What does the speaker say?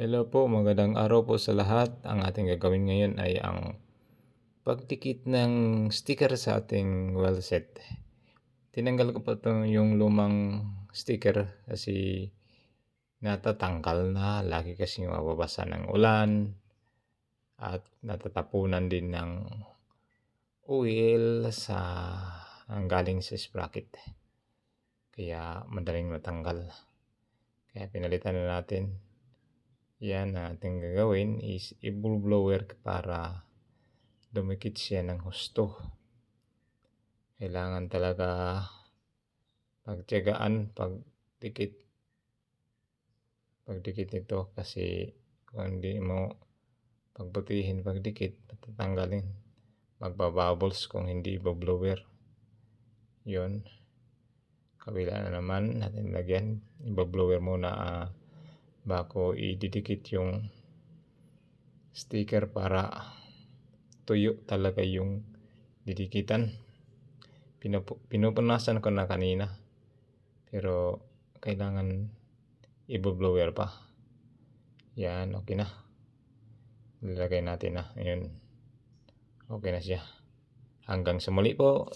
Hello po, magandang araw po sa lahat. Ang ating gagawin ngayon ay ang pagdikit ng sticker sa ating wall set. Tinanggal ko po yung lumang sticker kasi natatanggal na. Lagi kasi mababasa ng ulan at natatapunan din ng oil ang galing sa sprocket. Kaya madaling matanggal. Kaya pinalitan na natin. Yan na ating gagawin is i-blower para dumikit siya ng husto. Kailangan talaga pagtiyagaan pagdikit nito kasi kung hindi mo pagbutihin pagdikit, patatanggalin. Magbabubbles kung hindi i-blower. Yun. Kabila na naman natin lagyan. I-blower muna bago ididikit yung sticker para tuyo talaga yung didikitan. Pinupunasan ko na kanina pero kailangan i-blower pa. Yan, okay na. Nilagay natin na. Ayun. Okay na siya. Hanggang sa muli po.